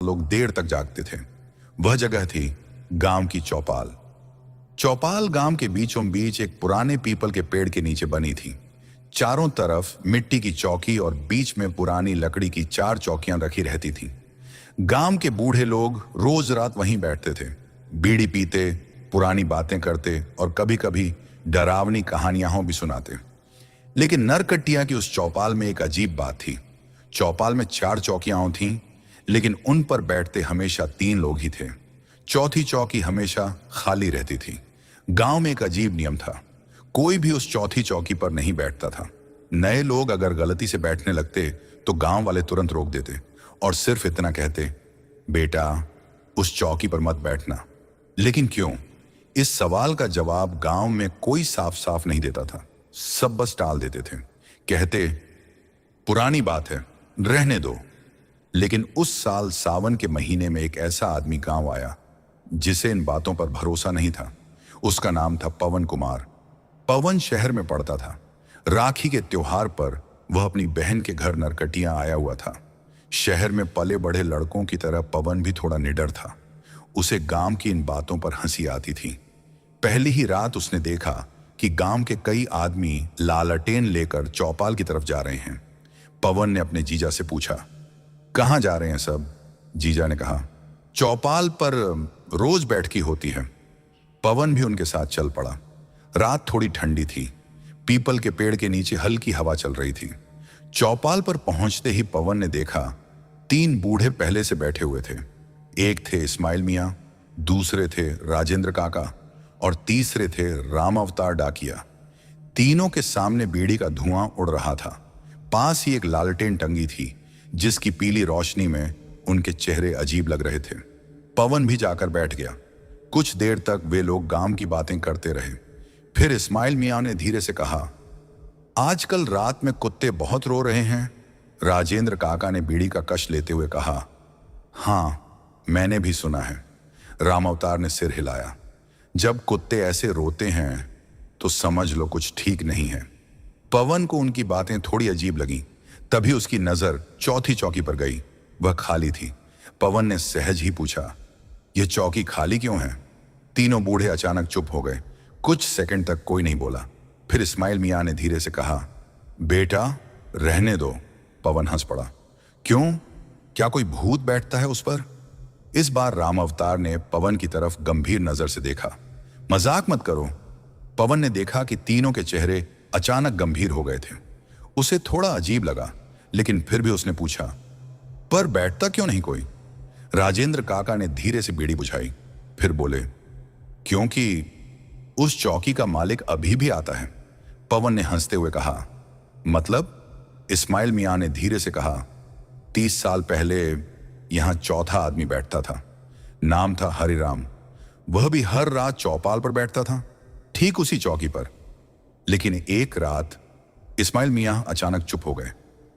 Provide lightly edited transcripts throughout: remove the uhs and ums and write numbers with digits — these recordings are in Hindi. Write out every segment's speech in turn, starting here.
लोग देर तक जागते थे। वह जगह थी गांव की चौपाल। चौपाल गांव के बीचों बीच एक पुराने पीपल के पेड़ के नीचे बनी थी। चारों तरफ मिट्टी की चौकी और बीच में पुरानी लकड़ी की 4 चौकियां रखी रहती थीं। गांव के बूढ़े लोग रोज रात वहीं बैठते थे, बीड़ी पीते, पुरानी बातें करते और कभी कभी डरावनी कहानियां भी सुनाते। लेकिन नरकटिया की उस चौपाल में एक अजीब बात थी। चौपाल में 4 चौकियां थीं, लेकिन उन पर बैठते हमेशा 3 लोग ही थे। चौथी चौकी हमेशा खाली रहती थी। गांव में एक अजीब नियम था, कोई भी उस चौथी चौकी पर नहीं बैठता था। नए लोग अगर गलती से बैठने लगते तो गांव वाले तुरंत रोक देते और सिर्फ इतना कहते, बेटा उस चौकी पर मत बैठना। लेकिन क्यों? इस सवाल का जवाब गांव में कोई साफ साफ नहीं देता था। सब बस टाल देते थे, कहते पुरानी बात है, रहने दो। लेकिन उस साल सावन के महीने में एक ऐसा आदमी गांव आया जिसे इन बातों पर भरोसा नहीं था। उसका नाम था पवन कुमार। पवन शहर में पढ़ता था। राखी के त्योहार पर वह अपनी बहन के घर नरकटिया आया हुआ था। शहर में पले बढ़े लड़कों की तरह पवन भी थोड़ा निडर था। उसे गांव की इन बातों पर हंसी आती थी। पहली ही रात उसने देखा कि गांव के कई आदमी लालटेन लेकर चौपाल की तरफ जा रहे हैं। पवन ने अपने जीजा से पूछा, कहाँ जा रहे हैं सब? जीजा ने कहा, चौपाल पर रोज बैठकी होती है। पवन भी उनके साथ चल पड़ा। रात थोड़ी ठंडी थी। पीपल के पेड़ के नीचे हल्की हवा चल रही थी। चौपाल पर पहुंचते ही पवन ने देखा 3 बूढ़े पहले से बैठे हुए थे। एक थे इस्माइल मियाँ, दूसरे थे राजेंद्र काका और तीसरे थे राम अवतार डाकिया। तीनों के सामने बीड़ी का धुआं उड़ रहा था। पास ही एक लालटेन टंगी थी जिसकी पीली रोशनी में उनके चेहरे अजीब लग रहे थे। पवन भी जाकर बैठ गया। कुछ देर तक वे लोग गांव की बातें करते रहे। फिर इस्माइल मियाँ ने धीरे से कहा, आजकल रात में कुत्ते बहुत रो रहे हैं। राजेंद्र काका ने बीड़ी का कश लेते हुए कहा, हाँ मैंने भी सुना है। राम अवतार ने सिर हिलाया। जब कुत्ते ऐसे रोते हैं तो समझ लो कुछ ठीक नहीं है। पवन को उनकी बातें थोड़ी अजीब लगी। तभी उसकी नजर चौथी चौकी पर गई। वह खाली थी। पवन ने सहज ही पूछा, यह चौकी खाली क्यों है? तीनों बूढ़े अचानक चुप हो गए। कुछ सेकंड तक कोई नहीं बोला। फिर इस्माइल मियाँ ने धीरे से कहा, बेटा रहने दो। पवन हंस पड़ा, क्यों? क्या कोई भूत बैठता है उस पर? इस बार राम अवतार ने पवन की तरफ गंभीर नजर से देखा। मजाक मत करो। पवन ने देखा कि तीनों के चेहरे अचानक गंभीर हो गए थे। उसे थोड़ा अजीब लगा, लेकिन फिर भी उसने पूछा, पर बैठता क्यों नहीं कोई? राजेंद्र काका ने धीरे से बीड़ी बुझाई। फिर बोले, क्योंकि उस चौकी का मालिक अभी भी आता है। पवन ने हंसते हुए कहा, मतलब? इस्माइल मियाँ ने धीरे से कहा, 30 साल पहले यहां चौथा आदमी बैठता था। नाम था हरिराम। वह भी हर रात चौपाल पर बैठता था, ठीक उसी चौकी पर। लेकिन एक रात इस्माइल मियाँ अचानक चुप हो गए।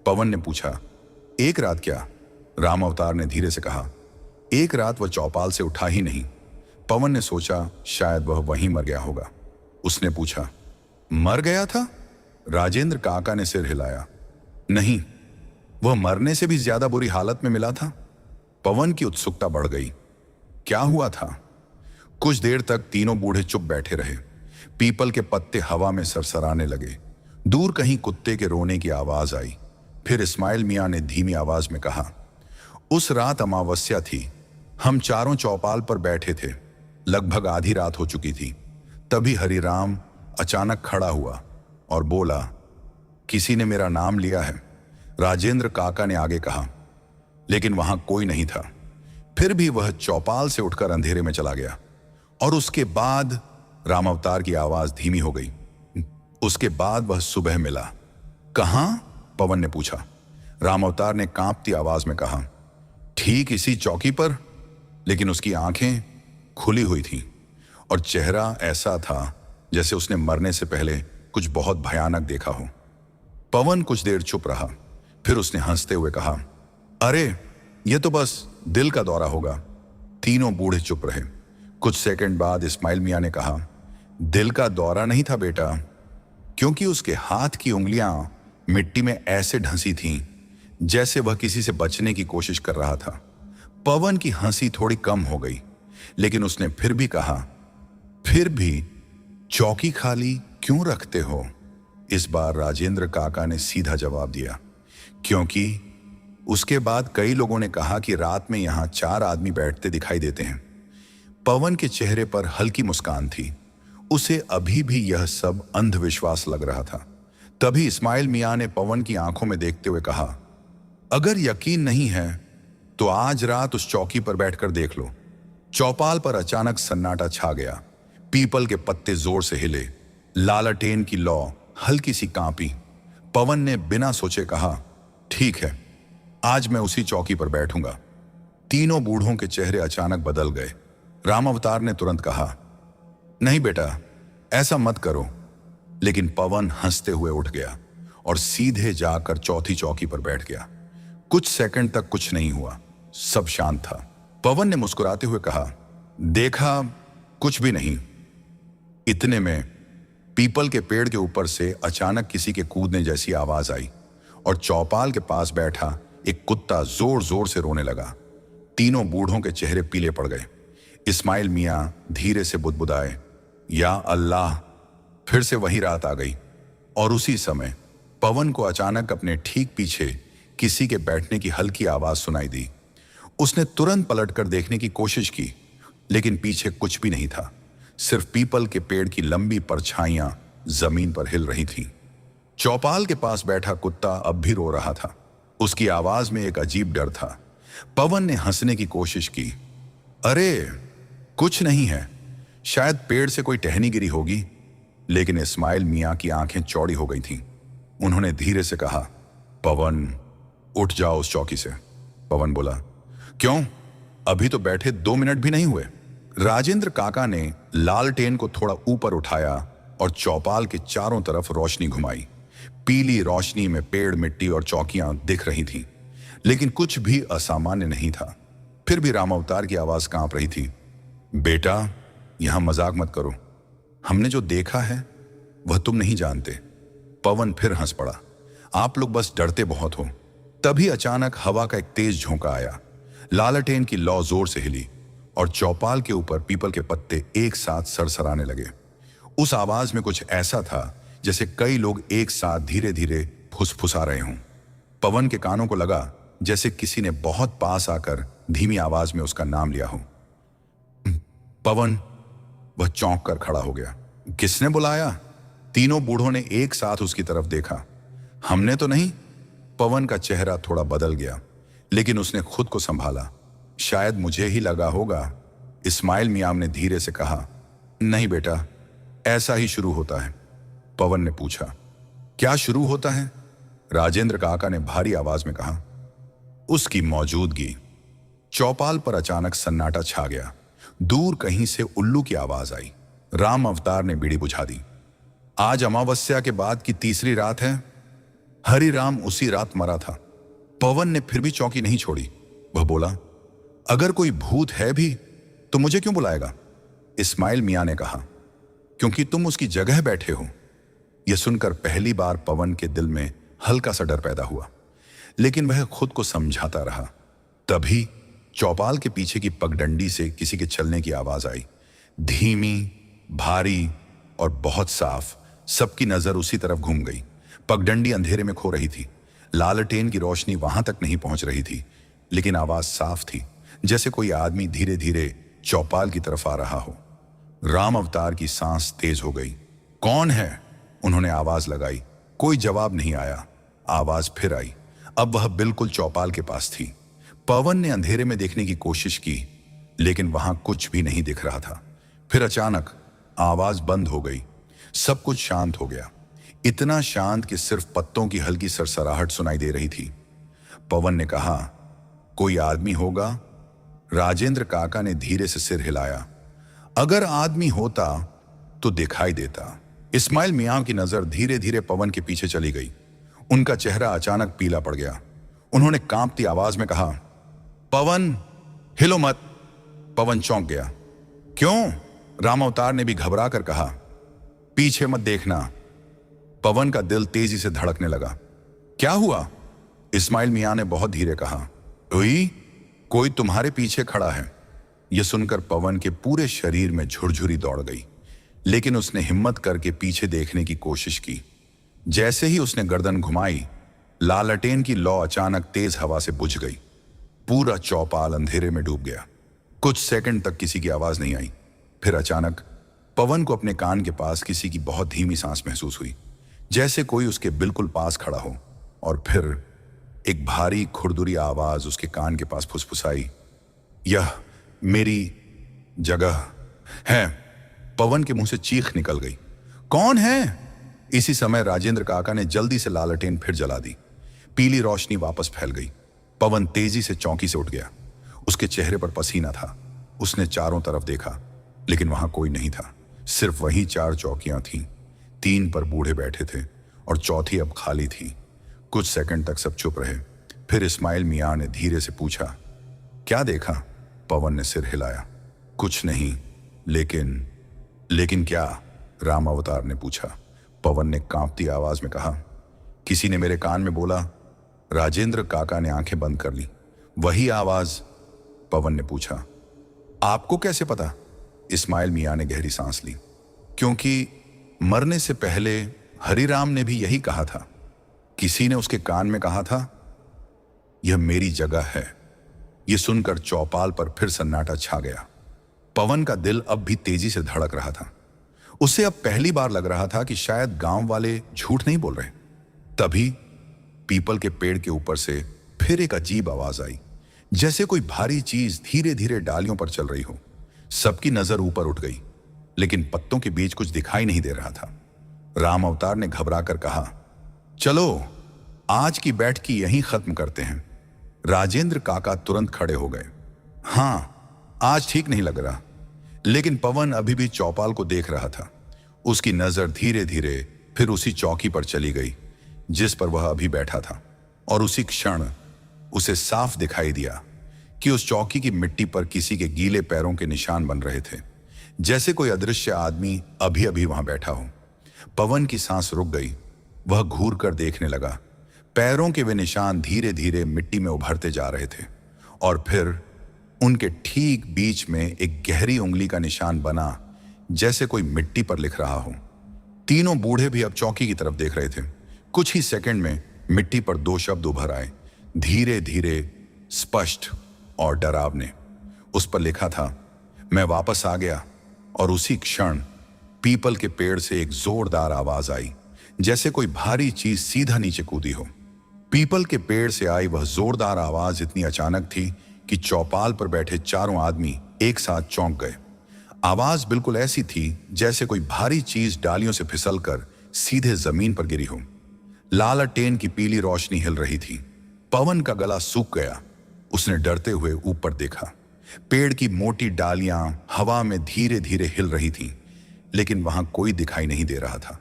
पवन ने पूछा, एक रात क्या? राम अवतार ने धीरे से कहा, एक रात वह चौपाल से उठा ही नहीं। पवन ने सोचा शायद वह वहीं मर गया होगा। उसने पूछा, मर गया था? राजेंद्र काका ने सिर हिलाया, नहीं, वह मरने से भी ज्यादा बुरी हालत में मिला था। पवन की उत्सुकता बढ़ गई। क्या हुआ था? कुछ देर तक तीनों बूढ़े चुप बैठे रहे। पीपल के पत्ते हवा में सरसराने लगे। दूर कहीं कुत्ते के रोने की आवाज आई। फिर इस्माइल मियाँ ने धीमी आवाज में कहा, उस रात अमावस्या थी। हम चारों चौपाल पर बैठे थे। लगभग आधी रात हो चुकी थी। तभी हरिराम अचानक खड़ा हुआ और बोला, किसी ने मेरा नाम लिया है। राजेंद्र काका ने आगे कहा, लेकिन वहां कोई नहीं था। फिर भी वह चौपाल से उठकर अंधेरे में चला गया। और उसके बाद राम अवतार की आवाज धीमी हो गई। उसके बाद वह सुबह मिला। कहां? पवन ने पूछा। राम अवतार ने कांपती आवाज में कहा, ठीक इसी चौकी पर। लेकिन उसकी आंखें खुली हुई थीं और चेहरा ऐसा था जैसे उसने मरने से पहले कुछ बहुत भयानक देखा हो। पवन कुछ देर चुप रहा। फिर उसने हंसते हुए कहा, अरे यह तो बस दिल का दौरा होगा। तीनों बूढ़े चुप रहे। कुछ सेकंड बाद इस्माइल मियाँ ने कहा, दिल का दौरा नहीं था बेटा, क्योंकि उसके हाथ की उंगलियां मिट्टी में ऐसे ढंसी थीं जैसे वह किसी से बचने की कोशिश कर रहा था। पवन की हंसी थोड़ी कम हो गई, लेकिन उसने फिर भी कहा, फिर भी चौकी खाली क्यों रखते हो? इस बार राजेंद्र काका ने सीधा जवाब दिया, क्योंकि उसके बाद कई लोगों ने कहा कि रात में यहां 4 आदमी बैठते दिखाई देते हैं। पवन के चेहरे पर हल्की मुस्कान थी। उसे अभी भी यह सब अंधविश्वास लग रहा था। तभी इस्माइल मियां ने पवन की आंखों में देखते हुए कहा, अगर यकीन नहीं है तो आज रात उस चौकी पर बैठकर देख लो। चौपाल पर अचानक सन्नाटा छा गया। पीपल के पत्ते जोर से हिले, लालटेन की लौ हल्की सी कांपी। पवन ने बिना सोचे कहा, ठीक है, आज मैं उसी चौकी पर बैठूंगा। तीनों बूढ़ों के चेहरे अचानक बदल गए। राम अवतार ने तुरंत कहा, नहीं बेटा, ऐसा मत करो। लेकिन पवन हंसते हुए उठ गया और सीधे जाकर चौथी चौकी पर बैठ गया। कुछ सेकंड तक कुछ नहीं हुआ, सब शांत था। पवन ने मुस्कुराते हुए कहा, देखा, कुछ भी नहीं। इतने में पीपल के पेड़ के ऊपर से अचानक किसी के कूदने जैसी आवाज आई और चौपाल के पास बैठा एक कुत्ता जोर जोर से रोने लगा। तीनों बूढ़ों के चेहरे पीले पड़ गए। इस्माइल मियां धीरे से बुदबुदाए, या अल्लाह, फिर से वही रात आ गई। और उसी समय पवन को अचानक अपने ठीक पीछे किसी के बैठने की हल्की आवाज सुनाई दी। उसने तुरंत पलटकर देखने की कोशिश की, लेकिन पीछे कुछ भी नहीं था। सिर्फ पीपल के पेड़ की लंबी परछाइयां जमीन पर हिल रही थीं। चौपाल के पास बैठा कुत्ता अब भी रो रहा था। उसकी आवाज में एक अजीब डर था। पवन ने हंसने की कोशिश की, अरे कुछ नहीं है, शायद पेड़ से कोई टहनी गिरी होगी। लेकिन इस्माइल मियां की आंखें चौड़ी हो गई थीं। उन्होंने धीरे से कहा, पवन, उठ जाओ उस चौकी से। पवन बोला, क्यों? अभी तो बैठे 2 मिनट भी नहीं हुए। राजेंद्र काका ने लालटेन को थोड़ा ऊपर उठाया और चौपाल के चारों तरफ रोशनी घुमाई। पीली रोशनी में पेड़, मिट्टी और चौकियां दिख रही थीं, लेकिन कुछ भी असामान्य नहीं था। फिर भी राम अवतार की आवाज कांप रही थी, बेटा, यहां मजाक मत करो। हमने जो देखा है वह तुम नहीं जानते। पवन फिर हंस पड़ा, आप लोग बस डरते बहुत हो। तभी अचानक हवा का एक तेज झोंका आया। लालटेन की लौ जोर से हिली और चौपाल के ऊपर पीपल के पत्ते एक साथ सरसराने लगे। उस आवाज में कुछ ऐसा था जैसे कई लोग एक साथ धीरे धीरे फुसफुसा रहे हों। पवन के कानों को लगा जैसे किसी ने बहुत पास आकर धीमी आवाज में उसका नाम लिया हो। पवन, वह चौंक कर खड़ा हो गया। किसने बुलाया? तीनों बूढ़ों ने एक साथ उसकी तरफ देखा। हमने तो नहीं। पवन का चेहरा थोड़ा बदल गया, लेकिन उसने खुद को संभाला। शायद मुझे ही लगा होगा। इस्माइल मियां ने धीरे से कहा, नहीं बेटा, ऐसा ही शुरू होता है। पवन ने पूछा, क्या शुरू होता है? राजेंद्र काका ने भारी आवाज में कहा, उसकी मौजूदगी। चौपाल पर अचानक सन्नाटा छा गया। दूर कहीं से उल्लू की आवाज आई। राम अवतार ने बीड़ी बुझा दी। आज अमावस्या के बाद की तीसरी रात है। हरि राम उसी रात मरा था। पवन ने फिर भी चौकी नहीं छोड़ी। वह बोला, अगर कोई भूत है भी तो मुझे क्यों बुलाएगा? इस्माइल मियां ने कहा, क्योंकि तुम उसकी जगह बैठे हो। यह सुनकर पहली बार पवन के दिल में हल्का सा डर पैदा हुआ, लेकिन वह खुद को समझाता रहा। तभी चौपाल के पीछे की पगडंडी से किसी के चलने की आवाज आई, धीमी, भारी और बहुत साफ। सबकी नजर उसी तरफ घूम गई। पगडंडी अंधेरे में खो रही थी। लालटेन की रोशनी वहां तक नहीं पहुंच रही थी, लेकिन आवाज साफ थी, जैसे कोई आदमी धीरे धीरे चौपाल की तरफ आ रहा हो। राम अवतार की सांस तेज हो गई। कौन है? उन्होंने आवाज लगाई। कोई जवाब नहीं आया। आवाज फिर आई। अब वह बिल्कुल चौपाल के पास थी। पवन ने अंधेरे में देखने की कोशिश की, लेकिन वहां कुछ भी नहीं दिख रहा था। फिर अचानक आवाज बंद हो गई। सब कुछ शांत हो गया, इतना शांत कि सिर्फ पत्तों की हल्की सरसराहट सुनाई दे रही थी। पवन ने कहा, कोई आदमी होगा? राजेंद्र काका ने धीरे से सिर हिलाया। अगर आदमी होता तो दिखाई देता। इस्माइल मियां की नजर धीरे धीरे पवन के पीछे चली गई। उनका चेहरा अचानक पीला पड़ गया। उन्होंने कांपती आवाज में कहा, पवन, हिलो मत। पवन चौंक गया। क्यों? राम अवतार ने भी घबरा कर कहा, पीछे मत देखना। पवन का दिल तेजी से धड़कने लगा। क्या हुआ? इस्माइल मियां ने बहुत धीरे कहा, हुई कोई तुम्हारे पीछे खड़ा है। यह सुनकर पवन के पूरे शरीर में झुरझुरी दौड़ गई, लेकिन उसने हिम्मत करके पीछे देखने की कोशिश की। जैसे ही उसने गर्दन घुमाई, लालटेन की लौ अचानक तेज हवा से बुझ गई। पूरा चौपाल अंधेरे में डूब गया। कुछ सेकंड तक किसी की आवाज नहीं आई। फिर अचानक पवन को अपने कान के पास किसी की बहुत धीमी सांस महसूस हुई, जैसे कोई उसके बिल्कुल पास खड़ा हो। और फिर एक भारी खुरदुरी आवाज उसके कान के पास फुसफुसाई, यह मेरी जगह है। पवन के मुंह से चीख निकल गई, कौन है? इसी समय राजेंद्र काका ने जल्दी से लालटेन फिर जला दी। पीली रोशनी वापस फैल गई। पवन तेजी से चौकी से उठ गया। उसके चेहरे पर पसीना था। उसने चारों तरफ देखा, लेकिन वहां कोई नहीं था। सिर्फ वही 4 चौकियां थीं। 3 पर बूढ़े बैठे थे और चौथी अब खाली थी। कुछ सेकंड तक सब चुप रहे। फिर इस्माइल मियां ने धीरे से पूछा, क्या देखा? पवन ने सिर हिलाया, कुछ नहीं। लेकिन क्या? राम अवतार ने पूछा। पवन ने कांपती आवाज में कहा, किसी ने मेरे कान में बोला। राजेंद्र काका ने आंखें बंद कर ली। वही आवाज? पवन ने पूछा। आपको कैसे पता? इस्माइल मियां ने गहरी सांस ली, क्योंकि मरने से पहले हरिराम ने भी यही कहा था। किसी ने उसके कान में कहा था, यह मेरी जगह है। यह सुनकर चौपाल पर फिर सन्नाटा छा गया। पवन का दिल अब भी तेजी से धड़क रहा था। उसे अब पहली बार लग रहा था कि शायद गांव वाले झूठ नहीं बोल रहे। तभी पीपल के पेड़ के ऊपर से फिर एक अजीब आवाज आई, जैसे कोई भारी चीज धीरे धीरे डालियों पर चल रही हो। सबकी नजर ऊपर उठ गई, लेकिन पत्तों के बीच कुछ दिखाई नहीं दे रहा था। राम अवतार ने घबराकर कहा, चलो आज की बैठकी यहीं खत्म करते हैं। राजेंद्र काका तुरंत खड़े हो गए। हाँ, आज ठीक नहीं लग रहा। लेकिन पवन अभी भी चौपाल को देख रहा था। उसकी नजर धीरे धीरे फिर उसी चौकी पर चली गई जिस पर वह अभी बैठा था, और उसी क्षण उसे साफ दिखाई दिया कि उस चौकी की मिट्टी पर किसी के गीले पैरों के निशान बन रहे थे, जैसे कोई अदृश्य आदमी अभी अभी वहां बैठा हो। पवन की सांस रुक गई। वह घूर कर देखने लगा। पैरों के वे निशान धीरे धीरे मिट्टी में उभरते जा रहे थे, और फिर उनके ठीक बीच में एक गहरी उंगली का निशान बना, जैसे कोई मिट्टी पर लिख रहा हो। तीनों बूढ़े भी अब चौकी की तरफ देख रहे थे। कुछ ही सेकंड में मिट्टी पर 2 शब्द उभर आए, धीरे धीरे, स्पष्ट और डरावने। उस पर लिखा था, मैं वापस आ गया। और उसी क्षण पीपल के पेड़ से एक जोरदार आवाज आई, जैसे कोई भारी चीज सीधा नीचे कूदी हो। पीपल के पेड़ से आई वह जोरदार आवाज इतनी अचानक थी कि चौपाल पर बैठे चारों आदमी एक साथ चौंक गए। आवाज बिल्कुल ऐसी थी जैसे कोई भारी चीज डालियों से फिसलकर सीधे जमीन पर गिरी हो। लालटेन की पीली रोशनी हिल रही थी। पवन का गला सूख गया। उसने डरते हुए ऊपर देखा। पेड़ की मोटी डालियां हवा में धीरे धीरे हिल रही थीं, लेकिन वहां कोई दिखाई नहीं दे रहा था।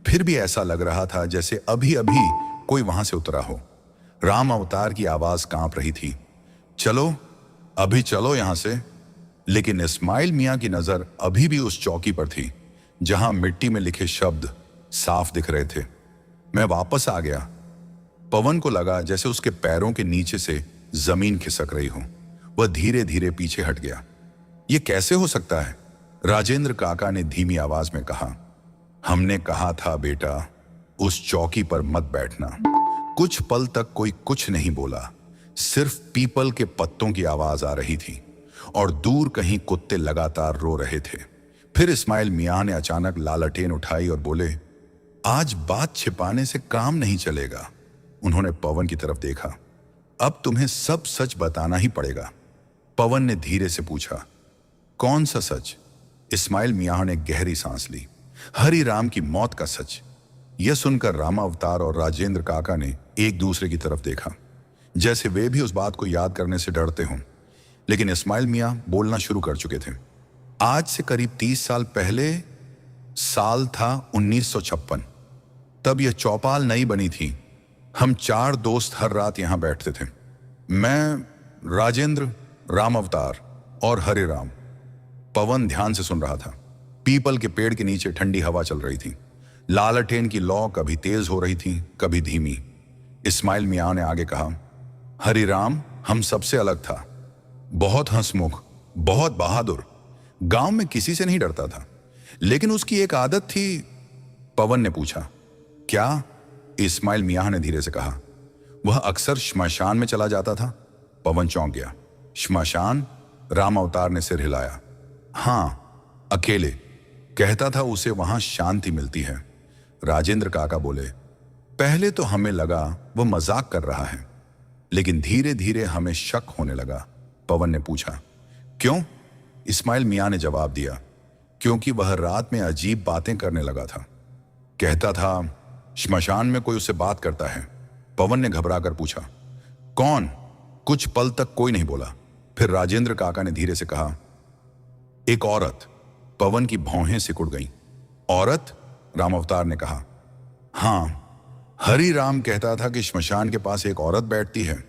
फिर भी ऐसा लग रहा था जैसे अभी अभी कोई वहां से उतरा हो। राम अवतार की आवाज कांप रही थी, चलो अभी चलो यहां से। लेकिन इस्माइल मियां की नजर अभी भी उस चौकी पर थी जहां मिट्टी में लिखे शब्द साफ दिख रहे थे, मैं वापस आ गया। पवन को लगा जैसे उसके पैरों के नीचे से जमीन खिसक रही हो। वह धीरे धीरे पीछे हट गया। यह कैसे हो सकता है? राजेंद्र काका ने धीमी आवाज में कहा, हमने कहा था बेटा, उस चौकी पर मत बैठना। कुछ पल तक कोई कुछ नहीं बोला। सिर्फ पीपल के पत्तों की आवाज आ रही थी, और दूर कहीं कुत्ते लगातार रो रहे थे। फिर इस्माइल मियां ने अचानक लालटेन उठाई और बोले, आज बात छिपाने से काम नहीं चलेगा। उन्होंने पवन की तरफ देखा, अब तुम्हें सब सच बताना ही पड़ेगा। पवन ने धीरे से पूछा, कौन सा सच? इस्माइल मियां ने गहरी सांस ली, हरि राम की मौत का सच। यह सुनकर राम अवतार और राजेंद्र काका ने एक दूसरे की तरफ देखा, जैसे वे भी उस बात को याद करने से डरते हों। लेकिन इस्माइल मियां बोलना शुरू कर चुके थे। आज से करीब 30 साल पहले, साल था 1956। तब यह चौपाल नई बनी थी। हम 4 दोस्त हर रात यहां बैठते थे। मैं, राजेंद्र, राम अवतार और हरे राम। पवन ध्यान से सुन रहा था। पीपल के पेड़ के नीचे ठंडी हवा चल रही थी। लालटेन की लौ कभी तेज हो रही थी, कभी धीमी। इस्माइल मियां ने आगे कहा, हरि राम हम सबसे अलग था। बहुत हंसमुख, बहुत बहादुर, गांव में किसी से नहीं डरता था। लेकिन उसकी एक आदत थी। पवन ने पूछा, क्या? इस्माइल मियां ने धीरे से कहा, वह अक्सर श्मशान में चला जाता था। पवन चौंक गया। श्मशान? राम अवतार ने सिर हिलाया। हां, अकेले। कहता था उसे वहां शांति मिलती है। राजेंद्र काका बोले, पहले तो हमें लगा वह मजाक कर रहा है, लेकिन धीरे धीरे हमें शक होने लगा। पवन ने पूछा, क्यों? इस्माइल मियां ने जवाब दिया, क्योंकि वह रात में अजीब बातें करने लगा था। कहता था श्मशान में कोई उससे बात करता है। पवन ने घबरा कर पूछा, कौन? कुछ पल तक कोई नहीं बोला। फिर राजेंद्र काका ने धीरे से कहा, एक औरत। पवन की भौहें सिकुड़ गईं। औरत? राम अवतार ने कहा, हां, हरि राम कहता था कि श्मशान के पास एक औरत बैठती है,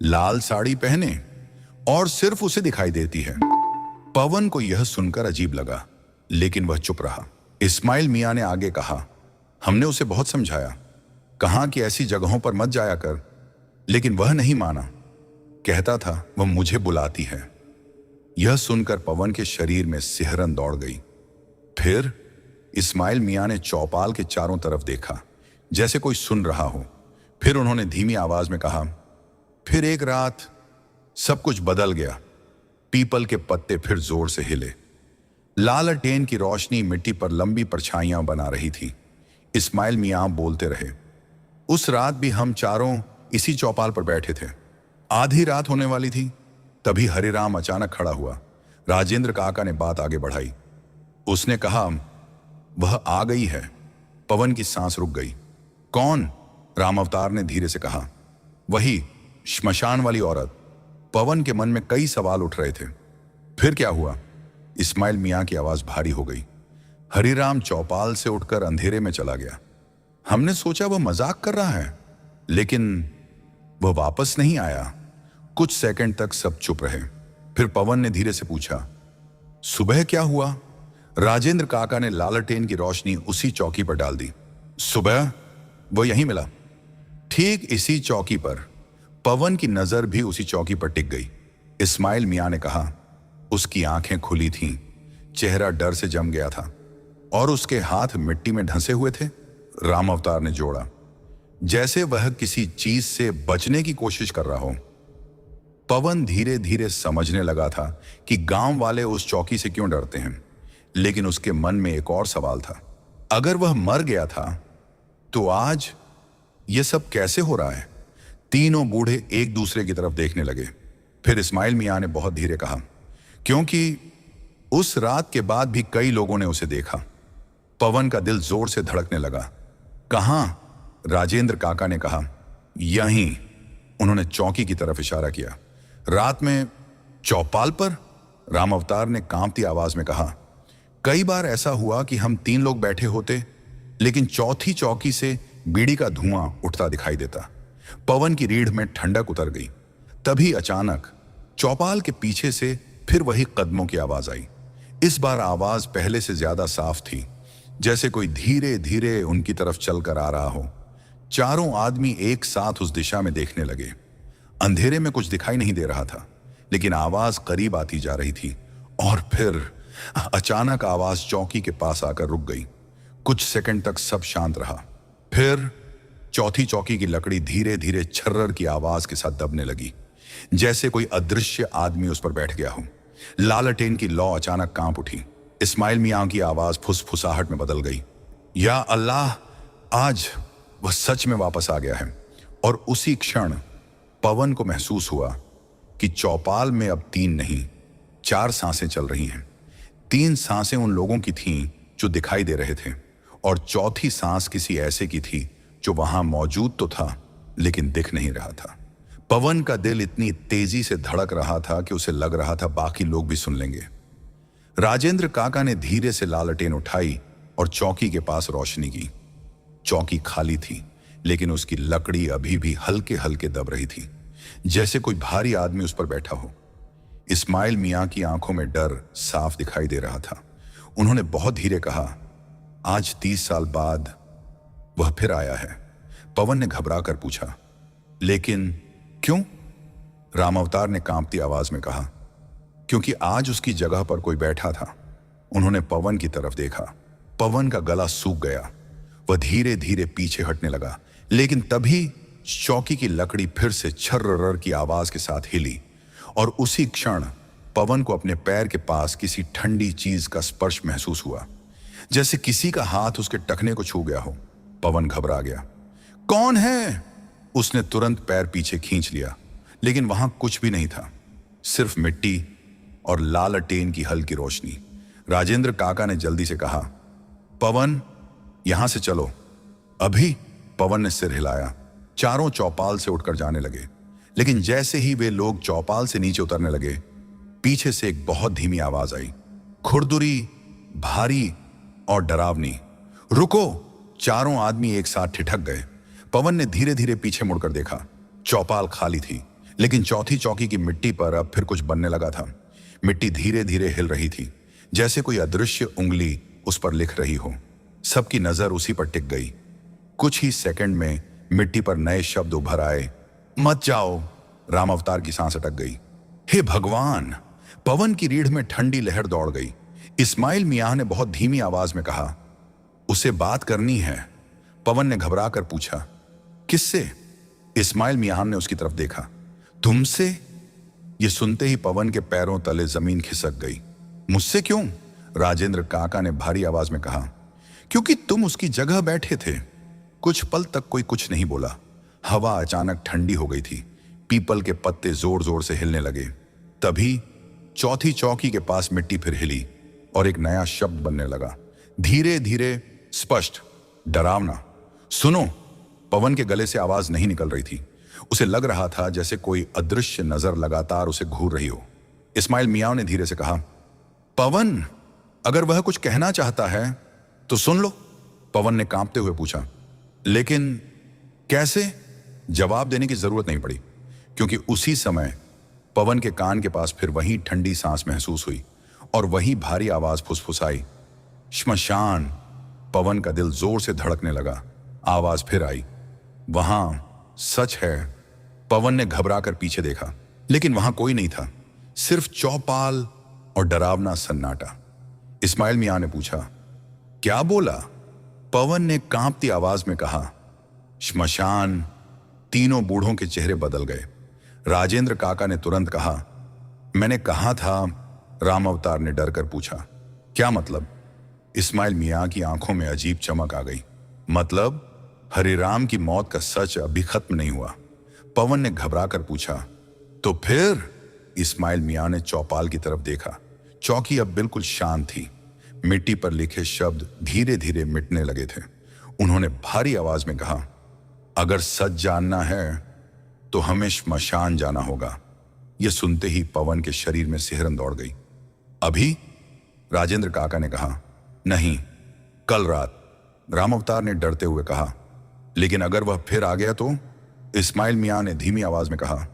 लाल साड़ी पहने, और सिर्फ उसे दिखाई देती है। पवन को यह सुनकर अजीब लगा, लेकिन वह चुप रहा। इस्माइल मियां ने आगे कहा, हमने उसे बहुत समझाया, कहा कि ऐसी जगहों पर मत जाया कर, लेकिन वह नहीं माना। कहता था वह मुझे बुलाती है। यह सुनकर पवन के शरीर में सिहरन दौड़ गई। फिर इस्माइल मियां ने चौपाल के चारों तरफ देखा, जैसे कोई सुन रहा हो। फिर उन्होंने धीमी आवाज में कहा, फिर एक रात सब कुछ बदल गया। पीपल के पत्ते फिर जोर से हिले। लालटेन की रोशनी मिट्टी पर लंबी परछाइयां बना रही थी। इस्माइल मियां बोलते रहे, उस रात भी हम चारों इसी चौपाल पर बैठे थे। आधी रात होने वाली थी, तभी हरिराम अचानक खड़ा हुआ। राजेंद्र काका ने बात आगे बढ़ाई। उसने कहा, वह आ गई है। पवन की सांस रुक गई। कौन? राम अवतार ने धीरे से कहा, वही श्मशान वाली औरत। पवन के मन में कई सवाल उठ रहे थे। फिर क्या हुआ? इस्माइल मियां की आवाज भारी हो गई। हरिराम चौपाल से उठकर अंधेरे में चला गया। हमने सोचा वह मजाक कर रहा है, लेकिन वह वापस नहीं आया। कुछ सेकंड तक सब चुप रहे। फिर पवन ने धीरे से पूछा, सुबह क्या हुआ? राजेंद्र काका ने लालटेन की रोशनी उसी चौकी पर डाल दी। सुबह वो यहीं मिला, ठीक इसी चौकी पर। पवन की नजर भी उसी चौकी पर टिक गई। इस्माइल मियां ने कहा, उसकी आंखें खुली थीं, चेहरा डर से जम गया था, और उसके हाथ मिट्टी में ढंसे हुए थे। राम अवतार ने जोड़ा, जैसे वह किसी चीज से बचने की कोशिश कर रहा हो। पवन धीरे धीरे समझने लगा था कि गांव वाले उस चौकी से क्यों डरते हैं, लेकिन उसके मन में एक और सवाल था। अगर वह मर गया था तो आज यह सब कैसे हो रहा है? तीनों बूढ़े एक दूसरे की तरफ देखने लगे। फिर इस्माइल मियां ने बहुत धीरे कहा, क्योंकि उस रात के बाद भी कई लोगों ने उसे देखा। पवन का दिल जोर से धड़कने लगा। कहां? राजेंद्र काका ने कहा, यहीं। उन्होंने चौकी की तरफ इशारा किया। रात में चौपाल पर? राम अवतार ने कांपती आवाज में कहा, कई बार ऐसा हुआ कि हम 3 लोग बैठे होते, लेकिन चौथी चौकी से बीड़ी का धुआं उठता दिखाई देता। पवन की रीढ़ में ठंडक उतर गई। तभी अचानक चौपाल के पीछे से फिर वही कदमों की आवाज आई। इस बार आवाज पहले से ज्यादा साफ थी, जैसे कोई धीरे धीरे उनकी तरफ चलकर आ रहा हो। चारों आदमी एक साथ उस दिशा में देखने लगे। अंधेरे में कुछ दिखाई नहीं दे रहा था, लेकिन आवाज करीब आती जा रही थी। और फिर अचानक आवाज चौकी के पास आकर रुक गई। कुछ सेकंड तक सब शांत रहा। फिर चौथी चौकी की लकड़ी धीरे धीरे छर्रर की आवाज के साथ दबने लगी, जैसे कोई अदृश्य आदमी उस पर बैठ गया हो। लालटेन की लौ अचानक कांप उठी। इस्माइल मियां की आवाज फुसफुसाहट में बदल गई, या अल्लाह, आज वह सच में वापस आ गया है। और उसी क्षण पवन को महसूस हुआ कि चौपाल में अब 3 नहीं 4 सांसें चल रही हैं। 3 सांसें उन लोगों की थीं जो दिखाई दे रहे थे, और चौथी सांस किसी ऐसे की थी जो वहां मौजूद तो था लेकिन दिख नहीं रहा था। पवन का दिल इतनी तेजी से धड़क रहा था कि उसे लग रहा था बाकी लोग भी सुन लेंगे। राजेंद्र काका ने धीरे से लालटेन उठाई और चौकी के पास रोशनी की। चौकी खाली थी, लेकिन उसकी लकड़ी अभी भी हल्के हल्के दब रही थी, जैसे कोई भारी आदमी उस पर बैठा हो। इस्माइल मियां की आंखों में डर साफ दिखाई दे रहा था। उन्होंने बहुत धीरे कहा, आज 30 साल बाद वह फिर आया है। पवन ने घबरा कर पूछा, लेकिन क्यों? राम अवतार ने कांपती आवाज में कहा, क्योंकि आज उसकी जगह पर कोई बैठा था। उन्होंने पवन की तरफ देखा। पवन का गला सूख गया। वह धीरे धीरे पीछे हटने लगा, लेकिन तभी चौकी की लकड़ी फिर से छर्रर की आवाज के साथ हिली और उसी क्षण पवन को अपने पैर के पास किसी ठंडी चीज का स्पर्श महसूस हुआ, जैसे किसी का हाथ उसके टखने को छू गया हो। पवन घबरा गया। कौन है? उसने तुरंत पैर पीछे खींच लिया, लेकिन वहां कुछ भी नहीं था, सिर्फ मिट्टी और लालटेन की हल्की रोशनी। राजेंद्र काका ने जल्दी से कहा, पवन, यहां से चलो अभी। पवन ने सिर हिलाया। चारों चौपाल से उठकर जाने लगे, लेकिन जैसे ही वे लोग चौपाल से नीचे उतरने लगे, पीछे से एक बहुत धीमी आवाज आई, खुरदुरी, भारी और डरावनी। रुको! चारों आदमी एक साथ ठिठक गए। पवन ने धीरे धीरे पीछे मुड़कर देखा। चौपाल खाली थी, लेकिन चौथी चौकी की मिट्टी पर अब फिर कुछ बनने लगा था। मिट्टी धीरे धीरे हिल रही थी, जैसे कोई अदृश्य उंगली उस पर लिख रही हो। सबकी नजर उसी पर टिक गई। कुछ ही सेकंड में मिट्टी पर नए शब्द उभर आए। मत जाओ! राम अवतार की सांस अटक गई। हे भगवान! पवन की रीढ़ में ठंडी लहर दौड़ गई। इस्माइल मियां ने बहुत धीमी आवाज में कहा, उसे बात करनी है। पवन ने घबरा कर पूछा, किससे? इस्माइल मियां ने उसकी तरफ देखा। तुमसे? ये सुनते ही पवन के पैरों तले जमीन खिसक गई। मुझसे क्यों? राजेंद्र काका ने भारी आवाज में कहा। क्योंकि तुम उसकी जगह बैठे थे। कुछ पल तक कोई कुछ नहीं बोला। हवा अचानक ठंडी हो गई थी। पीपल के पत्ते जोर जोर से हिलने लगे। तभी चौथी चौकी के पास मिट्टी फिर हिली और एक नया शब्द बनने लगा, धीरे धीरे, स्पष्ट, डरावना। सुनो! पवन के गले से आवाज नहीं निकल रही थी। उसे लग रहा था जैसे कोई अदृश्य नजर लगातार उसे घूर रही हो। इस्माइल मियां ने धीरे से कहा, पवन, अगर वह कुछ कहना चाहता है तो सुन लो। पवन ने कांपते हुए पूछा, लेकिन कैसे? जवाब देने की जरूरत नहीं पड़ी, क्योंकि उसी समय पवन के कान के पास फिर वही ठंडी सांस महसूस हुई और वही भारी आवाज फुसफुसाई, श्मशान। पवन का दिल जोर से धड़कने लगा। आवाज फिर आई, वहां सच है। पवन ने घबरा कर पीछे देखा, लेकिन वहां कोई नहीं था, सिर्फ चौपाल और डरावना सन्नाटा। इस्माइल मियां ने पूछा, क्या बोला? पवन ने कांपती आवाज में कहा, श्मशान। तीनों बूढ़ों के चेहरे बदल गए। राजेंद्र काका ने तुरंत कहा, मैंने कहा था। राम अवतार ने डर कर पूछा, क्या मतलब? इस्माइल मियां की आंखों में अजीब चमक आ गई। मतलब? हरिराम की मौत का सच अभी खत्म नहीं हुआ। पवन ने घबरा कर पूछा, तो फिर? इस्माइल मियां ने चौपाल की तरफ देखा। चौकी अब बिल्कुल शांत थी। मिट्टी पर लिखे शब्द धीरे धीरे मिटने लगे थे। उन्होंने भारी आवाज में कहा, अगर सच जानना है तो हमें श्मशान जाना होगा। यह सुनते ही पवन के शरीर में सिहरन दौड़ गई। अभी? राजेंद्र काका ने कहा, नहीं, कल रात। राम अवतार ने डरते हुए कहा, लेकिन अगर वह फिर आ गया तो? इस्माइल मियां ने धीमी आवाज में कहा,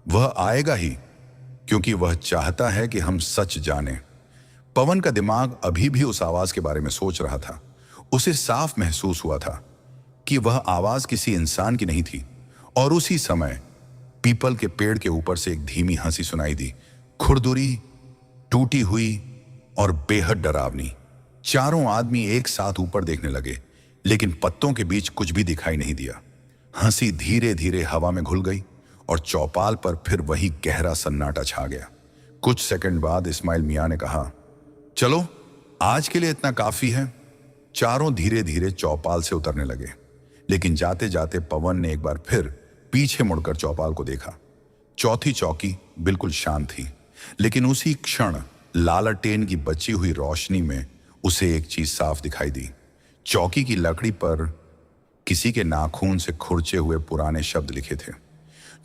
वह आएगा ही, क्योंकि वह चाहता है कि हम सच जानें। पवन का दिमाग अभी भी उस आवाज के बारे में सोच रहा था। उसे साफ महसूस हुआ था कि वह आवाज किसी इंसान की नहीं थी। और उसी समय पीपल के पेड़ के ऊपर से एक धीमी हंसी सुनाई दी, खुरदुरी, टूटी हुई और बेहद डरावनी। चारों आदमी एक साथ ऊपर देखने लगे, लेकिन पत्तों के बीच कुछ भी दिखाई नहीं दिया। हंसी धीरे धीरे हवा में घुल गई और चौपाल पर फिर वही गहरा सन्नाटा छा गया। कुछ सेकंड बाद इस्माइल मियां ने कहा, चलो, आज के लिए इतना काफी है। चारों धीरे धीरे चौपाल से उतरने लगे, लेकिन जाते जाते पवन ने एक बार फिर पीछे मुड़कर चौपाल को देखा। चौथी चौकी बिल्कुल शांत थी, लेकिन उसी क्षण लालटेन की बची हुई रोशनी में उसे एक चीज साफ दिखाई दी। चौकी की लकड़ी पर किसी के नाखून से खुरचे हुए पुराने शब्द लिखे थे,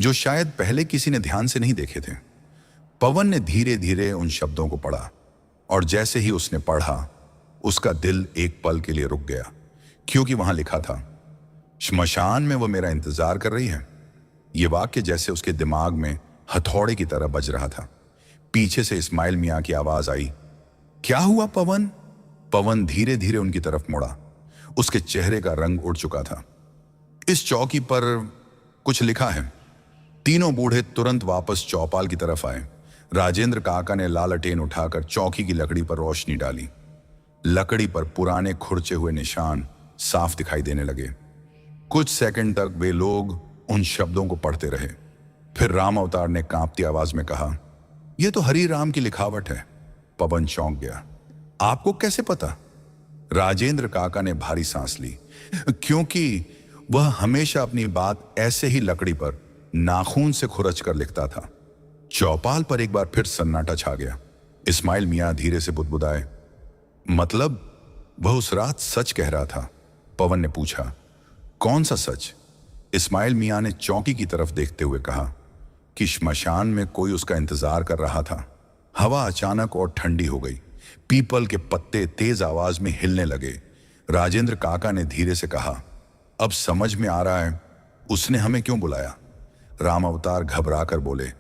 जो शायद पहले किसी ने ध्यान से नहीं देखे थे। पवन ने धीरे धीरे उन शब्दों को पढ़ा, और जैसे ही उसने पढ़ा, उसका दिल एक पल के लिए रुक गया, क्योंकि वहां लिखा था, श्मशान में वो मेरा इंतजार कर रही है। ये वाक्य जैसे उसके दिमाग में हथौड़े की तरह बज रहा था। पीछे से इस्माइल मियां की आवाज आई, क्या हुआ पवन? पवन धीरे धीरे उनकी तरफ मुड़ा। उसके चेहरे का रंग उड़ चुका था। इस चौकी पर कुछ लिखा है। तीनों बूढ़े तुरंत वापस चौपाल की तरफ आए। राजेंद्र काका ने लालटेन उठाकर चौकी की लकड़ी पर रोशनी डाली। लकड़ी पर पुराने खुरचे हुए निशान साफ दिखाई देने लगे। कुछ सेकंड तक वे लोग उन शब्दों को पढ़ते रहे। फिर राम अवतार ने कांपती आवाज में कहा, यह तो हरि राम की लिखावट है। पवन चौंक गया। आपको कैसे पता? राजेंद्र काका ने भारी सांस ली, क्योंकि वह हमेशा अपनी बात ऐसे ही लकड़ी पर नाखून से खुरच कर लिखता था। चौपाल पर एक बार फिर सन्नाटा छा गया। इस्माइल मियां धीरे से बुदबुदाए, मतलब वह उस रात सच कह रहा था? पवन ने पूछा। कौन सा सच? इस्माइल मियां ने चौकी की तरफ देखते हुए कहा कि श्मशान में कोई उसका इंतजार कर रहा था। हवा अचानक और ठंडी हो गई। पीपल के पत्ते तेज आवाज में हिलने लगे। राजेंद्र काका ने धीरे से कहा, अब समझ में आ रहा है उसने हमें क्यों बुलाया। राम अवतार घबरा कर बोले,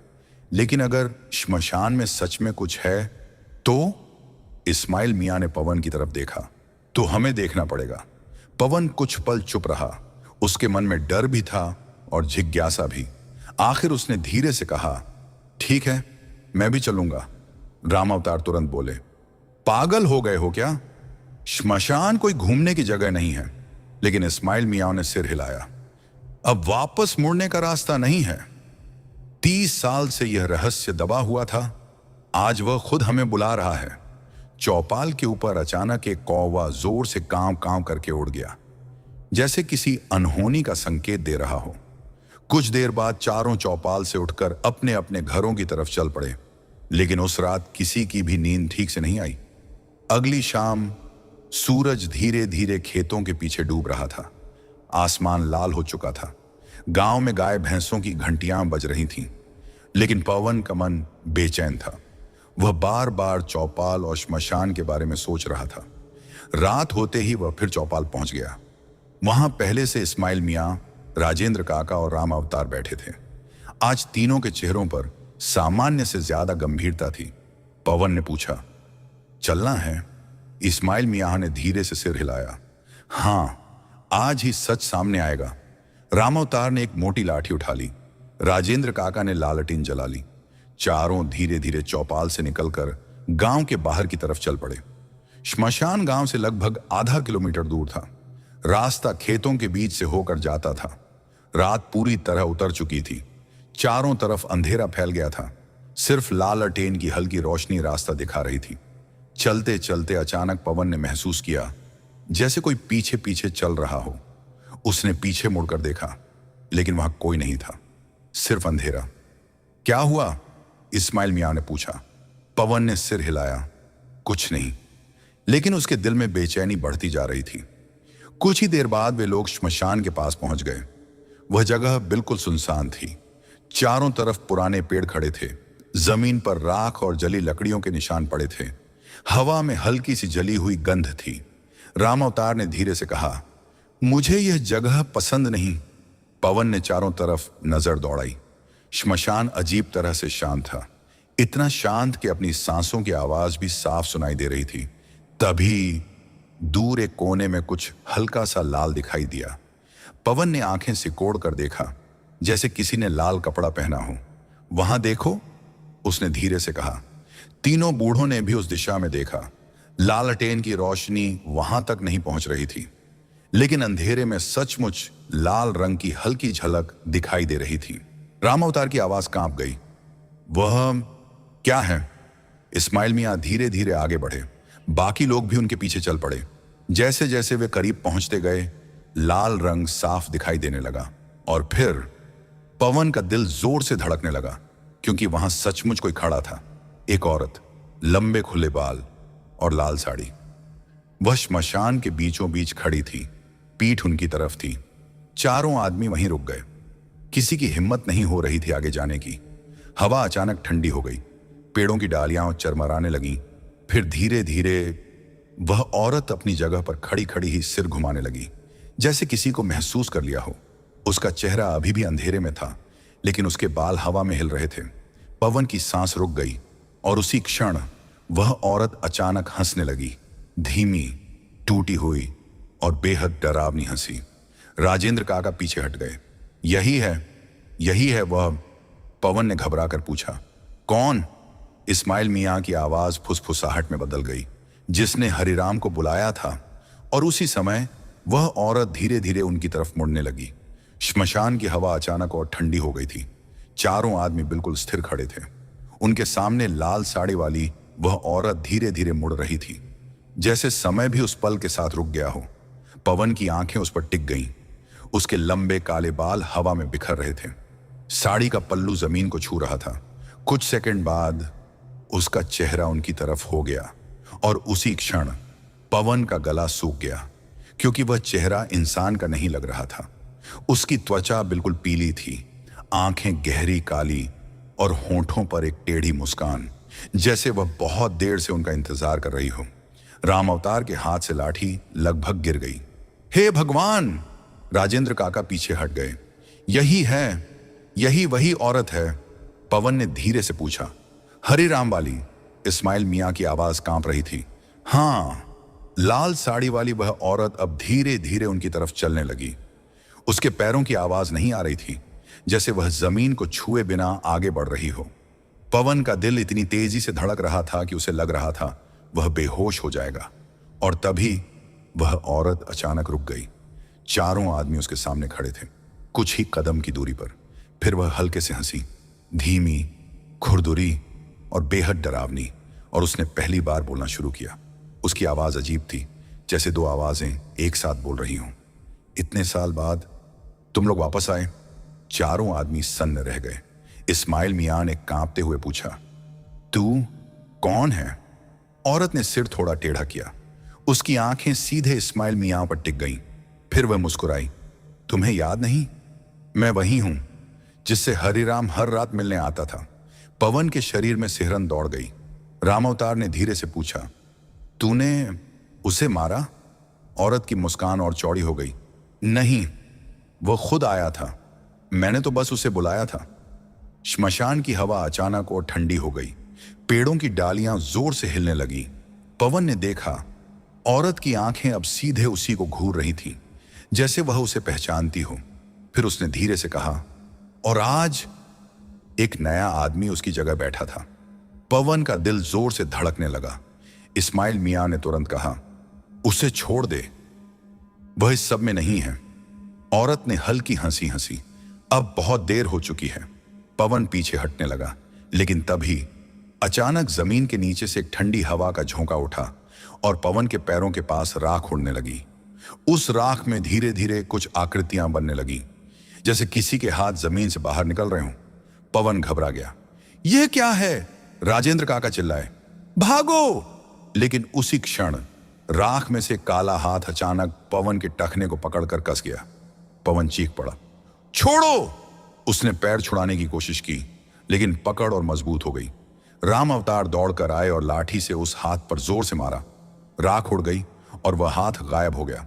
लेकिन अगर श्मशान में सच में कुछ है तो? इस्माइल मियां ने पवन की तरफ देखा। तो हमें देखना पड़ेगा। पवन कुछ पल चुप रहा। उसके मन में डर भी था और जिज्ञासा भी। आखिर उसने धीरे से कहा, ठीक है, मैं भी चलूंगा। राम अवतार तुरंत बोले, पागल हो गए हो क्या? श्मशान कोई घूमने की जगह नहीं है। लेकिन इस्माइल मियां ने सिर हिलाया। अब वापस मुड़ने का रास्ता नहीं है। 30 साल से यह रहस्य दबा हुआ था। आज वह खुद हमें बुला रहा है। चौपाल के ऊपर अचानक एक कौवा जोर से कांव कांव करके उड़ गया, जैसे किसी अनहोनी का संकेत दे रहा हो। कुछ देर बाद चारों चौपाल से उठकर अपने अपने घरों की तरफ चल पड़े। लेकिन उस रात किसी की भी नींद ठीक से नहीं आई। अगली शाम सूरज धीरे धीरे खेतों के पीछे डूब रहा था। आसमान लाल हो चुका था। गांव में गाय भैंसों की घंटियां बज रही थीं। लेकिन पवन का मन बेचैन था। वह बार बार चौपाल और श्मशान के बारे में सोच रहा था। रात होते ही वह फिर चौपाल पहुंच गया। वहां पहले से इस्माइल मियां, राजेंद्र काका और राम अवतार बैठे थे। आज तीनों के चेहरों पर सामान्य से ज्यादा गंभीरता थी। पवन ने पूछा, चलना है? इस्माइल मियां ने धीरे से सिर हिलाया। हां, आज ही सच सामने आएगा। राम अवतार ने एक मोटी लाठी उठा ली। राजेंद्र काका ने लालटेन जला ली। चारों धीरे धीरे चौपाल से निकलकर गांव के बाहर की तरफ चल पड़े। श्मशान गांव से लगभग आधा किलोमीटर दूर था। रास्ता खेतों के बीच से होकर जाता था। रात पूरी तरह उतर चुकी थी। चारों तरफ अंधेरा फैल गया था। सिर्फ लालटेन की हल्की रोशनी रास्ता दिखा रही थी। चलते चलते अचानक पवन ने महसूस किया जैसे कोई पीछे पीछे चल रहा हो। उसने पीछे मुड़कर देखा, लेकिन वहां कोई नहीं था, सिर्फ अंधेरा। क्या हुआ? इस्माइल मियां ने पूछा। पवन ने सिर हिलाया, कुछ नहीं। लेकिन उसके दिल में बेचैनी बढ़ती जा रही थी। कुछ ही देर बाद वे लोग श्मशान के पास पहुंच गए। वह जगह बिल्कुल सुनसान थी। चारों तरफ पुराने पेड़ खड़े थे। जमीन पर राख और जली लकड़ियों के निशान पड़े थे। हवा में हल्की सी जली हुई गंध थी। राम अवतार ने धीरे से कहा, मुझे यह जगह पसंद नहीं। पवन ने चारों तरफ नजर दौड़ाई। श्मशान अजीब तरह से शांत था। इतना शांत कि अपनी सांसों की आवाज भी साफ सुनाई दे रही थी। तभी दूर एक कोने में कुछ हल्का सा लाल दिखाई दिया। पवन ने आंखें सिकोड़ कर देखा, जैसे किसी ने लाल कपड़ा पहना हो। वहां देखो, उसने धीरे से कहा। तीनों बूढ़ों ने भी उस दिशा में देखा। लालटेन की रोशनी वहां तक नहीं पहुंच रही थी, लेकिन अंधेरे में सचमुच लाल रंग की हल्की झलक दिखाई दे रही थी। राम अवतार की आवाज कांप गई। वह क्या है? इस्माइल मियां धीरे धीरे आगे बढ़े। बाकी लोग भी उनके पीछे चल पड़े। जैसे जैसे वे करीब पहुंचते गए, लाल रंग साफ दिखाई देने लगा। और फिर पवन का दिल जोर से धड़कने लगा, क्योंकि वहां सचमुच कोई खड़ा था। एक औरत, लंबे खुले बाल और लाल साड़ी। वह श्मशान के बीचों बीच खड़ी थी। पीठ उनकी तरफ थी। चारों आदमी वहीं रुक गए। किसी की हिम्मत नहीं हो रही थी आगे जाने की। हवा अचानक ठंडी हो गई। पेड़ों की डालियां चरमराने लगीं। फिर धीरे धीरे वह औरत अपनी जगह पर खड़ी खड़ी ही सिर घुमाने लगी, जैसे किसी को महसूस कर लिया हो। उसका चेहरा अभी भी अंधेरे में था, लेकिन उसके बाल हवा में हिल रहे थे। पवन की सांस रुक गई और उसी क्षण वह औरत अचानक हंसने लगी। धीमी, टूटी हुई और बेहद डरावनी हंसी। राजेंद्र काका पीछे हट गए। यही है वह? पवन ने घबरा कर पूछा। कौन? इस्माइल मियाँ की आवाज फुसफुसाहट में बदल गई, जिसने हरिराम को बुलाया था। और उसी समय वह औरत धीरे धीरे उनकी तरफ मुड़ने लगी। श्मशान की हवा अचानक और ठंडी हो गई थी। चारों आदमी बिल्कुल स्थिर खड़े थे। उनके सामने लाल साड़ी वाली वह औरत धीरे धीरे मुड़ रही थी, जैसे समय भी उस पल के साथ रुक गया हो। पवन की आंखें उस पर टिक गईं। उसके लंबे काले बाल हवा में बिखर रहे थे। साड़ी का पल्लू जमीन को छू रहा था। कुछ सेकंड बाद उसका चेहरा उनकी तरफ हो गया और उसी क्षण पवन का गला सूख गया, क्योंकि वह चेहरा इंसान का नहीं लग रहा था। उसकी त्वचा बिल्कुल पीली थी, आंखें गहरी काली और होंठों पर एक टेढ़ी मुस्कान, जैसे वह बहुत देर से उनका इंतजार कर रही हो। राम अवतार के हाथ से लाठी लगभग गिर गई। हे भगवान! राजेंद्र काका पीछे हट गए। यही है, यही वही औरत है? पवन ने धीरे से पूछा। हरिराम वाली? इस्माइल मियाँ की आवाज कांप रही थी। हाँ। लाल साड़ी वाली वह औरत अब धीरे धीरे उनकी तरफ चलने लगी। उसके पैरों की आवाज नहीं आ रही थी, जैसे वह जमीन को छुए बिना आगे बढ़ रही हो। पवन का दिल इतनी तेजी से धड़क रहा था कि उसे लग रहा था वह बेहोश हो जाएगा। और तभी वह औरत अचानक रुक गई। चारों आदमी उसके सामने खड़े थे, कुछ ही कदम की दूरी पर। फिर वह हल्के से हंसी, धीमी, खुरदुरी और बेहद डरावनी, और उसने पहली बार बोलना शुरू किया। उसकी आवाज अजीब थी, जैसे दो आवाजें एक साथ बोल रही हों। इतने साल बाद तुम लोग वापस आए? चारों आदमी सन्न रह गए। इस्माइल मियाँ ने कांपते हुए पूछा, तू कौन है? औरत ने सिर थोड़ा टेढ़ा किया। उसकी आंखें सीधे इस्माइल मियाँ पर टिक गईं। फिर वह मुस्कुराई। तुम्हें याद नहीं? मैं वही हूं जिससे हरिराम हर रात मिलने आता था। पवन के शरीर में सिहरन दौड़ गई। राम अवतार ने धीरे से पूछा, तूने उसे मारा? औरत की मुस्कान और चौड़ी हो गई। नहीं, वो खुद आया था, मैंने तो बस उसे बुलाया था। श्मशान की हवा अचानक और ठंडी हो गई। पेड़ों की डालियां जोर से हिलने लगी। पवन ने देखा, औरत की आंखें अब सीधे उसी को घूर रही थीं, जैसे वह उसे पहचानती हो। फिर उसने धीरे से कहा, और आज एक नया आदमी उसकी जगह बैठा था। पवन का दिल जोर से धड़कने लगा। इस्माइल मियाँ ने तुरंत कहा, उसे छोड़ दे, वह इस सब में नहीं है। औरत ने हल्की हंसी हंसी। अब बहुत देर हो चुकी है। पवन पीछे हटने लगा, लेकिन तभी अचानक जमीन के नीचे से एक ठंडी हवा का झोंका उठा और पवन के पैरों के पास राख उड़ने लगी। उस राख में धीरे धीरे कुछ आकृतियां बनने लगी, जैसे किसी के हाथ जमीन से बाहर निकल रहे हों। पवन घबरा गया। यह क्या है? राजेंद्र काका चिल्लाए, भागो! लेकिन उसी क्षण राख में से काला हाथ अचानक पवन के टखने को पकड़कर कस गया। पवन चीख पड़ा, छोड़ो! उसने पैर छुड़ाने की कोशिश की, लेकिन पकड़ और मजबूत हो गई। राम अवतार दौड़कर आए और लाठी से उस हाथ पर जोर से मारा। राख उड़ गई और वह हाथ गायब हो गया।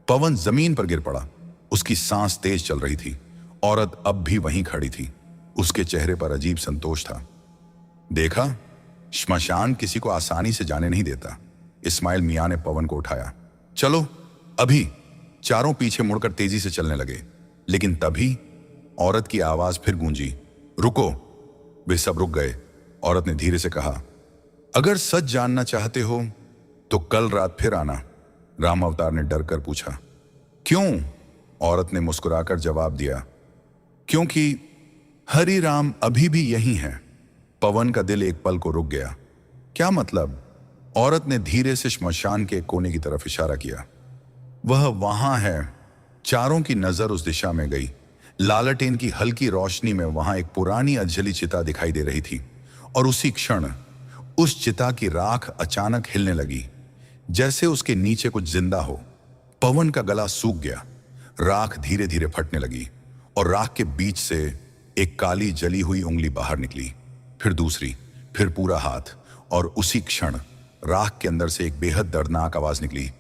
पवन जमीन पर गिर पड़ा। उसकी सांस तेज चल रही थी। औरत अब भी वहीं खड़ी थी। उसके चेहरे पर अजीब संतोष था। देखा, श्मशान किसी को आसानी से जाने नहीं देता। इस्माइल मियाँ ने पवन को उठाया। चलो अभी। चारों पीछे मुड़कर तेजी से चलने लगे, लेकिन तभी औरत की आवाज फिर गूंजी, रुको! वे सब रुक गए। औरत ने धीरे से कहा, अगर सच जानना चाहते हो तो कल रात फिर आना। राम अवतार ने डर कर पूछा, क्यों? औरत ने मुस्कुराकर जवाब दिया, क्योंकि हरि राम अभी भी यही हैं। पवन का दिल एक पल को रुक गया। क्या मतलब? औरत ने धीरे से श्मशान के कोने की तरफ इशारा किया। वह वहां है। चारों की नजर उस दिशा में गई। लालटेन की हल्की रोशनी में वहां एक पुरानी अधजली चिता दिखाई दे रही थी, और उसी क्षण उस चिता की राख अचानक हिलने लगी, जैसे उसके नीचे कुछ जिंदा हो। पवन का गला सूख गया। राख धीरे धीरे फटने लगी और राख के बीच से एक काली जली हुई उंगली बाहर निकली, फिर दूसरी, फिर पूरा हाथ, और उसी क्षण राख के अंदर से एक बेहद दर्दनाक आवाज निकली,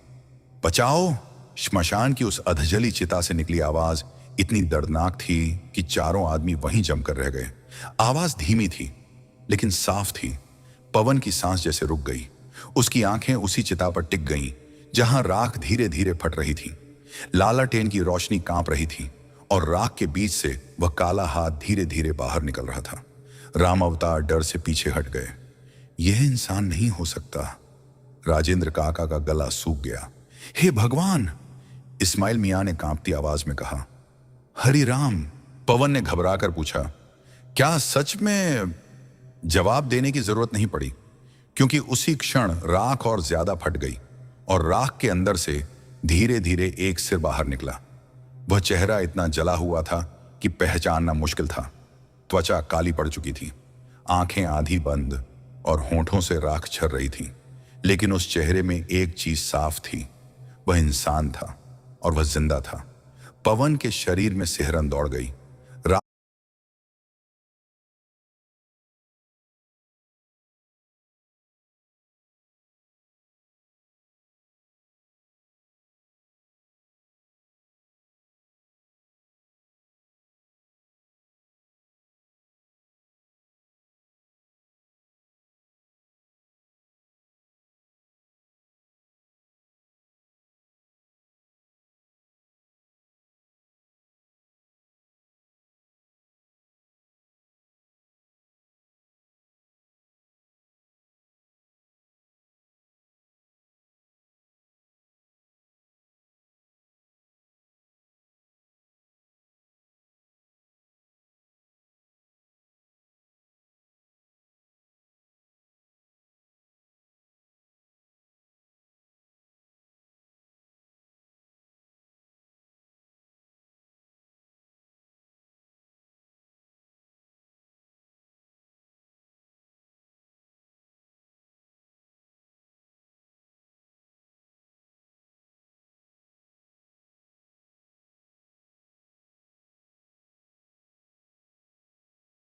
बचाओ! श्मशान की उस अधजली चिता से निकली आवाज इतनी दर्दनाक थी कि चारों आदमी वहीं जमकर रह गए। आवाज धीमी थी, लेकिन साफ थी। पवन की सांस जैसे रुक गई। उसकी आंखें उसी चिता पर टिक गईं, जहां राख धीरे धीरे फट रही थी। लालटेन की रोशनी कांप रही थी, और राख के बीच से वह काला हाथ धीरे धीरे बाहर निकल रहा था। राम अवतार डर से पीछे हट गए। यह इंसान नहीं हो सकता। राजेंद्र काका का गला सूख गया। हे भगवान, इस्माइल मियां ने कांपती आवाज में कहा। हरि राम, पवन ने घबराकर पूछा। क्या सच में? जवाब देने की जरूरत नहीं पड़ी, क्योंकि उसी क्षण राख और ज्यादा फट गई और राख के अंदर से धीरे धीरे एक सिर बाहर निकला। वह चेहरा इतना जला हुआ था कि पहचानना मुश्किल था। त्वचा काली पड़ चुकी थी, आंखें आधी बंद और होंठों से राख झर रही थी। लेकिन उस चेहरे में एक चीज साफ थी, वह इंसान था और वह जिंदा था। पवन के शरीर में सिहरन दौड़ गई।